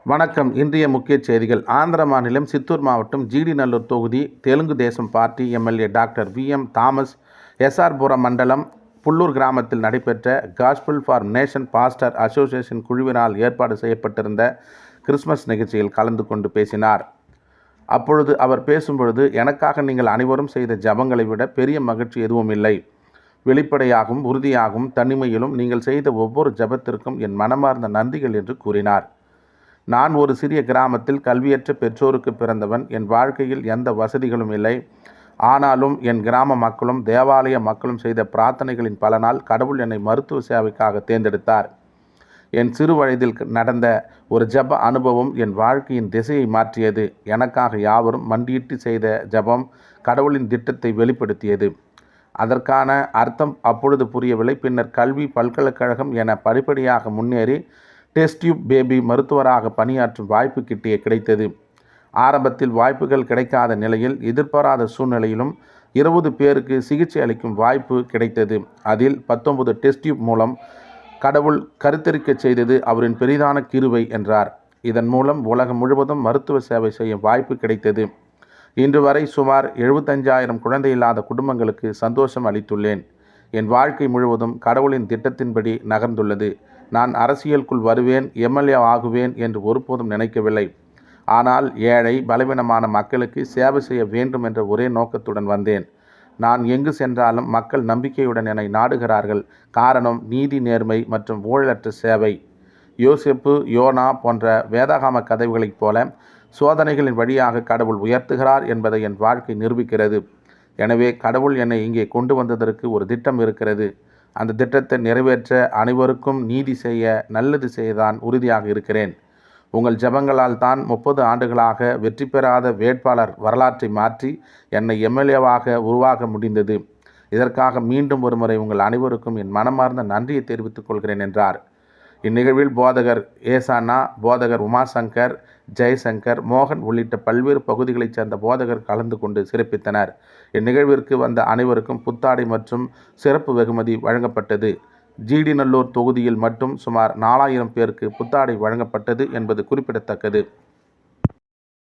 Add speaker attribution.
Speaker 1: வணக்கம். இன்றைய முக்கிய செய்திகள். ஆந்திர மாநிலம் சித்தூர் மாவட்டம் ஜிடி நல்லூர் தொகுதி Telugu Desam party MLA doctor V M. Thomas எஸ்.ஆர்.புரம் மண்டலம் புல்லூர் கிராமத்தில் நடைபெற்ற gospel for nation pastor association குழுவினால் ஏற்பாடு செய்யப்பட்டிருந்த கிறிஸ்துமஸ் நிகழ்ச்சியில் கலந்து கொண்டு பேசினார். அப்பொழுது அவர் பேசும்பொழுது, எனக்காக நீங்கள் அனைவரும் செய்த ஜபங்களை விட பெரிய மகிழ்ச்சி எதுவும் இல்லை. வெளிப்படையாகவும் உறுதியாகவும் தனிமையிலும் நீங்கள் செய்த ஒவ்வொரு ஜபத்திற்கும் என் மனமார்ந்த நன்றிகள் என்று கூறினார். நான் ஒரு சிறிய கிராமத்தில் கல்வியற்ற பெற்றோருக்கு பிறந்தவன். என் வாழ்க்கையில் எந்த வசதிகளும் இல்லை. ஆனாலும் என் கிராம மக்களும் தேவாலய மக்களும் செய்த பிரார்த்தனைகளின் பலனால் கடவுள் என்னை மருத்துவ சேவைக்காக தேர்ந்தெடுத்தார். என் சிறு வயதில் நடந்த ஒரு ஜப அனுபவம் என் வாழ்க்கையின் திசையை மாற்றியது. எனக்காக யாவரும் மண்டியிட்டு செய்த ஜபம் கடவுளின் திட்டத்தை வெளிப்படுத்தியது. அதற்கான அர்த்தம் அப்பொழுது புரியவில்லை. பின்னர் கல்வி, பல்கலைக்கழகம் என படிப்படியாக முன்னேறி டெஸ்ட் டியூப் பேபி மருத்துவராக பணியாற்றும் வாய்ப்பு கிடைத்தது. ஆரம்பத்தில் வாய்ப்புகள் கிடைக்காத நிலையில் எதிர்பாராத சூழ்நிலையிலும் 20 பேருக்கு சிகிச்சை அளிக்கும் வாய்ப்பு கிடைத்தது. அதில் 19 டெஸ்ட் டியூப் மூலம் கடவுள் கருத்தரிக்க செய்தது அவரின் பெரிதான கிருபை என்றார். இதன் மூலம் உலகம் முழுவதும் மருத்துவ சேவை செய்யும் வாய்ப்பு கிடைத்தது. இன்று வரை சுமார் 75,000 குழந்தை இல்லாத குடும்பங்களுக்கு சந்தோஷம் அளித்துள்ளேன். என் வாழ்க்கை முழுவதும் கடவுளின் திட்டத்தின்படி நகர்ந்துள்ளது. நான் அரசியலுக்குள் வருவேன், எம்எல்ஏ ஆகுவேன் என்று ஒருபோதும் நினைக்கவில்லை. ஆனால் ஏழை, பலவீனமான மக்களுக்கு சேவை செய்ய வேண்டும் என்ற ஒரே நோக்கத்துடன் வந்தேன். நான் எங்கு சென்றாலும் மக்கள் நம்பிக்கையுடன் என்னை நாடுகிறார்கள். காரணம் நீதி, நேர்மை மற்றும் ஊழலற்ற சேவை. யோசேப்பு, யோனா போன்ற வேதாகம கதைகளைப் போல சோதனைகளின் வழியாக கடவுள் உயர்த்துகிறார் என்பதை என் வாழ்க்கை நிரூபிக்கிறது. எனவே கடவுள் என்னை இங்கே கொண்டு வந்ததற்கு ஒரு திட்டம் இருக்கிறது. அந்த திட்டத்தை நிறைவேற்ற அனைவருக்கும் நீதி செய்ய, நல்லது செய்யதான் உறுதியாக இருக்கிறேன். உங்கள் ஜபங்களால் தான் 30 ஆண்டுகளாக வெற்றி பெறாத வேட்பாளர் வரலாற்றை மாற்றி என்னை எம்எல்ஏவாக உருவாக முடிந்தது. இதற்காக மீண்டும் ஒருமுறை உங்கள் அனைவருக்கும் என் மனமார்ந்த நன்றியை தெரிவித்துக் கொள்கிறேன் என்றார். இந்நிகழ்வில் போதகர் ஏசானா, போதகர் உமாசங்கர், ஜெய்சங்கர், மோகன் உள்ளிட்ட பல்வேறு பகுதிகளைச் சேர்ந்த போதகர் கலந்து கொண்டு சிறப்பித்தனர். இந்நிகழ்விற்கு வந்த அனைவருக்கும் புத்தாடை மற்றும் சிறப்பு வெகுமதி வழங்கப்பட்டது. ஜிடி நல்லூர் தொகுதியில் மட்டும் சுமார் 4,000 பேருக்கு புத்தாடை வழங்கப்பட்டது என்பது குறிப்பிடத்தக்கது.